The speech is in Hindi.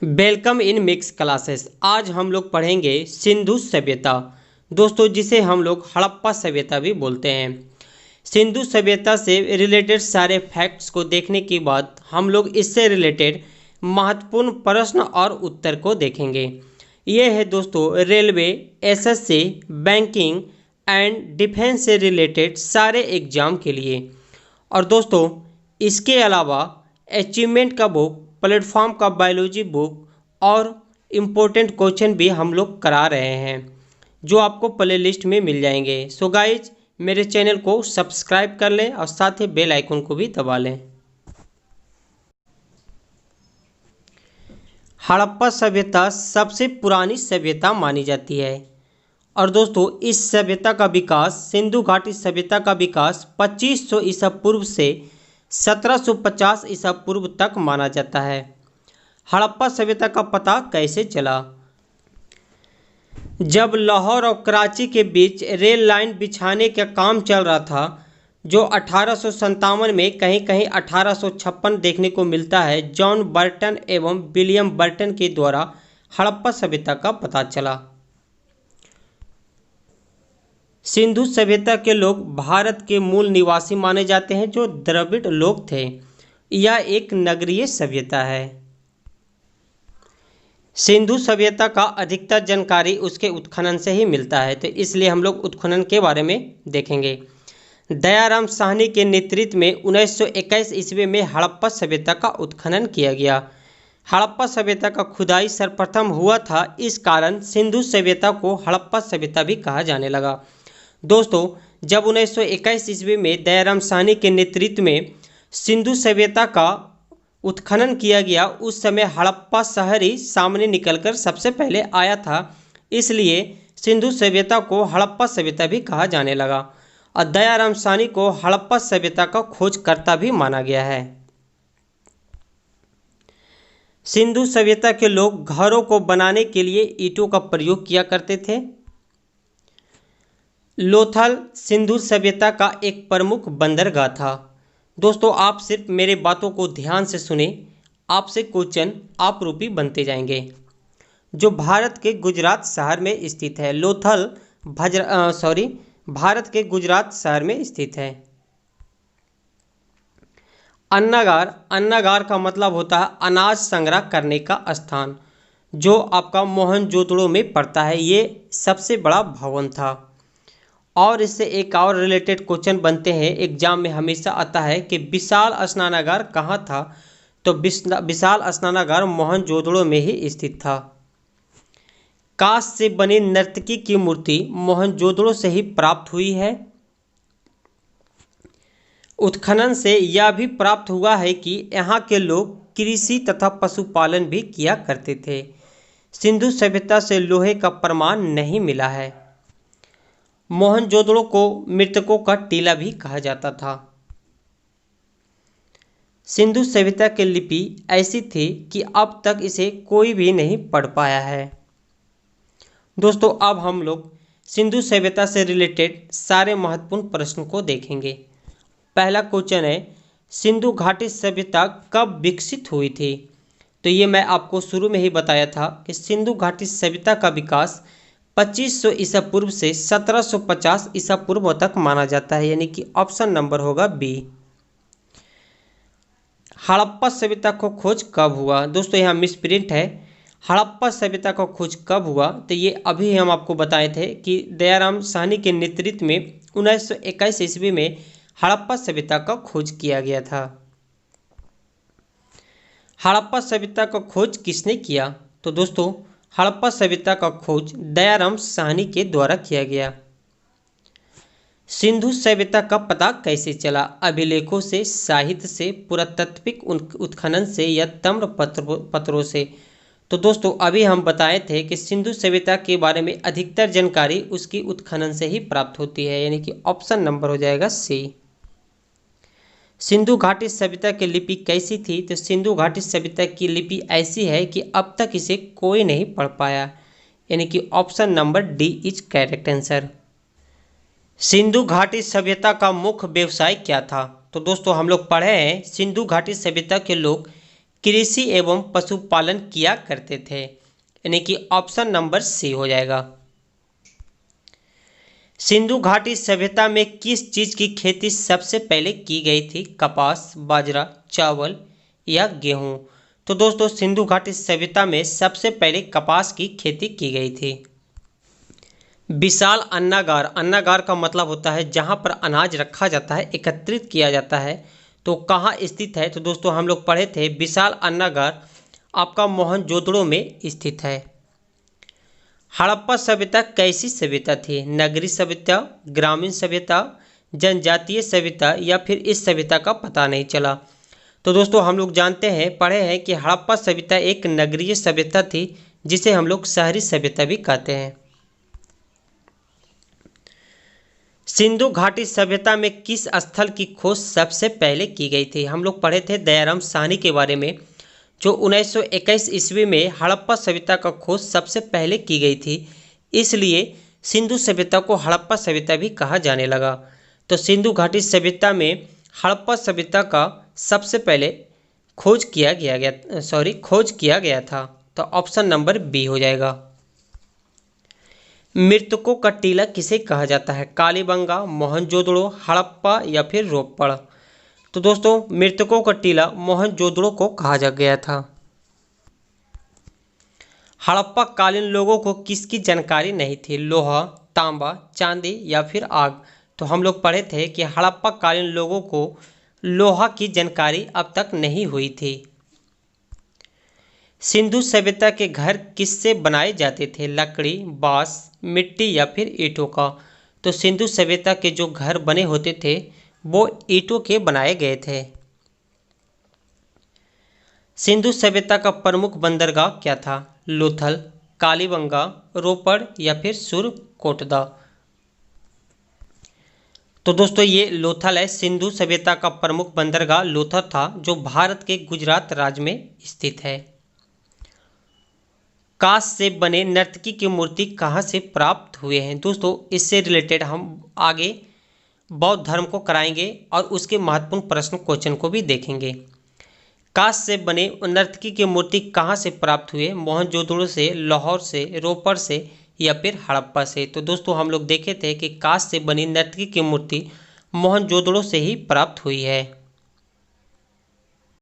Welcome in mix classes. आज हम लोग पढ़ेंगे सिंधु सभ्यता, दोस्तों जिसे हम लोग हड़प्पा सभ्यता भी बोलते हैं। सिंधु सभ्यता से रिलेटेड सारे फैक्ट्स को देखने के बाद हम लोग इससे रिलेटेड महत्वपूर्ण प्रश्न और उत्तर को देखेंगे। ये है दोस्तों railway, SSC, banking and defence से रिलेटेड सारे एग्जाम के लिए। और दोस्तों इसके अलावा अचीवमेंट का बुक, प्लेटफॉर्म का बायोलॉजी बुक और इम्पोर्टेंट क्वेश्चन भी हम लोग करा रहे हैं, जो आपको प्ले लिस्ट में मिल जाएंगे। सो गाइज, मेरे चैनल को सब्सक्राइब कर लें और साथ ही बेल आइकन को भी दबा लें। हड़प्पा सभ्यता सबसे पुरानी सभ्यता मानी जाती है। और दोस्तों इस सभ्यता का विकास, सिंधु घाटी सभ्यता का विकास 2500 ईसा पूर्व से 1750 ईसा पूर्व तक माना जाता है। हड़प्पा सभ्यता का पता कैसे चला? जब लाहौर और कराची के बीच रेल लाइन बिछाने का काम चल रहा था, जो 1857 में, कहीं कहीं 1856 देखने को मिलता है, जॉन बर्टन एवं विलियम बर्टन के द्वारा हड़प्पा सभ्यता का पता चला। सिंधु सभ्यता के लोग भारत के मूल निवासी माने जाते हैं, जो द्रविड़ लोग थे। यह एक नगरीय सभ्यता है। सिंधु सभ्यता का अधिकतर जानकारी उसके उत्खनन से ही मिलता है, तो इसलिए हम लोग उत्खनन के बारे में देखेंगे। दयाराम साहनी के नेतृत्व में 1921 ईस्वी में हड़प्पा सभ्यता का उत्खनन किया गया। हड़प्पा सभ्यता का खुदाई सर्वप्रथम हुआ था, इस कारण सिंधु सभ्यता को हड़प्पा सभ्यता भी कहा जाने लगा। दोस्तों जब 1921 ईस्वी में दयाराम साहनी के नेतृत्व में सिंधु सभ्यता का उत्खनन किया गया, उस समय हड़प्पा शहर ही सामने निकलकर सबसे पहले आया था, इसलिए सिंधु सभ्यता को हड़प्पा सभ्यता भी कहा जाने लगा। और दयाराम साहनी को हड़प्पा सभ्यता का खोजकर्ता भी माना गया है। सिंधु सभ्यता के लोग घरों को बनाने के लिए ईंटों का प्रयोग किया करते थे। लोथल सिंधु सभ्यता का एक प्रमुख बंदरगाह था। दोस्तों आप सिर्फ मेरे बातों को ध्यान से सुने, आपसे क्वेश्चन आप रूपी बनते जाएंगे। जो भारत के गुजरात शहर में स्थित है, लोथल भारत के गुजरात शहर में स्थित है। अन्नागार का मतलब होता है अनाज संग्रह करने का स्थान, जो आपका मोहनजोदड़ो में पड़ता है। ये सबसे बड़ा भवन था। और इससे एक और रिलेटेड क्वेश्चन बनते हैं, एग्जाम में हमेशा आता है कि विशाल स्नानागार कहाँ था, तो विशाल स्नानागार मोहनजोदड़ो में ही स्थित था। कांस्य से बनी नर्तकी की मूर्ति मोहनजोदड़ो से ही प्राप्त हुई है। उत्खनन से यह भी प्राप्त हुआ है कि यहाँ के लोग कृषि तथा पशुपालन भी किया करते थे। सिंधु सभ्यता से लोहे का प्रमाण नहीं मिला है। मोहनजोदड़ो को मृतकों का टीला भी कहा जाता था। सिंधु सभ्यता की लिपि ऐसी थी कि अब तक इसे कोई भी नहीं पढ़ पाया है। दोस्तों अब हम लोग सिंधु सभ्यता से रिलेटेड सारे महत्वपूर्ण प्रश्न को देखेंगे। पहला क्वेश्चन है, सिंधु घाटी सभ्यता कब विकसित हुई थी? तो ये मैं आपको शुरू में ही बताया था कि सिंधु घाटी सभ्यता का विकास 2500 ईसा पूर्व से 1750 ईसा पूर्व तक माना जाता है, यानी कि ऑप्शन नंबर होगा बी। हड़प्पा सभ्यता को खोज कब हुआ? दोस्तों यहाँ मिसप्रिंट है। हड़प्पा सभ्यता का खोज कब हुआ, तो ये अभी हम आपको बताए थे कि दयाराम साहनी के नेतृत्व में 1921 ईस्वी में हड़प्पा सभ्यता का खोज किया गया था। हड़प्पा सभ्यता का खोज किसने किया? तो दोस्तों हड़प्पा सभ्यता का खोज दयाराम साहनी के द्वारा किया गया। सिंधु सभ्यता का पता कैसे चला? अभिलेखों से, साहित्य से, पुरातात्विक उत्खनन से या ताम्र पत्रों से? तो दोस्तों अभी हम बताए थे कि सिंधु सभ्यता के बारे में अधिकतर जानकारी उसकी उत्खनन से ही प्राप्त होती है, यानी कि ऑप्शन नंबर हो जाएगा सी। सिंधु घाटी सभ्यता की लिपि कैसी थी? तो सिंधु घाटी सभ्यता की लिपि ऐसी है कि अब तक इसे कोई नहीं पढ़ पाया, यानी कि option number D is correct answer. Sindhu घाटी सभ्यता का मुख्य व्यवसाय क्या था? तो दोस्तों हम लोग पढ़े हैं सिंधु घाटी सभ्यता के लोग कृषि एवं पशुपालन किया करते थे, यानी कि ऑप्शन नंबर सी हो जाएगा। सिंधु घाटी सभ्यता में किस चीज की खेती सबसे पहले की गई थी? कपास, बाजरा, चावल या गेहूं? तो दोस्तों सिंधु घाटी सभ्यता में सबसे पहले कपास की खेती की गई थी। विशाल अन्नागार, अन्नागार का मतलब होता है जहां पर अनाज रखा जाता है, एकत्रित किया जाता है। तो कहाँ स्थित है? तो दोस्तों हम लोग पढ़े थे विशाल अन्नागार आपका मोहनजोदड़ो में स्थित है। हड़प्पा सभ्यता कैसी सभ्यता थी? नगरीय सभ्यता, ग्रामीण सभ्यता, जनजातीय सभ्यता या फिर इस सभ्यता का पता नहीं चला। तो दोस्तों हम लोग जानते हैं, पढ़े हैं कि हड़प्पा सभ्यता एक नगरीय सभ्यता थी जिसे हम लोग शहरी सभ्यता भी कहते हैं। सिंधु घाटी सभ्यता में किस स्थल की खोज सबसे पहले की गई थी? हम लोग पढ़े थे दयाराम साहनी के बारे में, जो 1921 ईस्वी में हड़प्पा सभ्यता का खोज सबसे पहले की गई थी, इसलिए सिंधु सभ्यता को हड़प्पा सभ्यता भी कहा जाने लगा। तो सिंधु घाटी सभ्यता में हड़प्पा सभ्यता का सबसे पहले खोज किया गया था। तो ऑप्शन नंबर बी हो जाएगा। मृतकों का टीला किसे कहा जाता है? कालीबंगा, मोहनजोदड़ो, हड़प्पा या फिर रोपड़? तो दोस्तों मृतकों का टीला मोहनजोदड़ो को कहा जा गया था। हड़प्पा कालीन लोगों को किसकी जानकारी नहीं थी? लोहा, तांबा, चांदी या फिर आग? तो हम लोग पढ़े थे कि हड़प्पा कालीन लोगों को लोहा की जानकारी अब तक नहीं हुई थी। सिंधु सभ्यता के घर किससे बनाए जाते थे? लकड़ी, बांस, मिट्टी या फिर ईंटों का? तो सिंधु सभ्यता के जो घर बने होते थे वो ईंटों के बनाए गए थे। सिंधु सभ्यता का प्रमुख बंदरगाह क्या था? लोथल, कालीबंगा, रोपड़ या फिर सुरकोटदा? तो दोस्तों ये लोथल है। सिंधु सभ्यता का प्रमुख बंदरगाह लोथल था, जो भारत के गुजरात राज्य में स्थित है। कांच से बने नर्तकी की मूर्ति कहाँ से प्राप्त हुए हैं? दोस्तों इससे रिलेटेड हम आगे बौद्ध धर्म को कराएंगे और उसके महत्वपूर्ण प्रश्न क्वेश्चन को भी देखेंगे। कांच से बने नर्तकी की मूर्ति कहाँ से प्राप्त हुए? मोहनजोदड़ो से, लाहौर से, रोपड़ से या फिर हड़प्पा से? तो दोस्तों हम लोग देखे थे कि कांच से बनी नर्तकी की मूर्ति मोहनजोदड़ो से ही प्राप्त हुई है।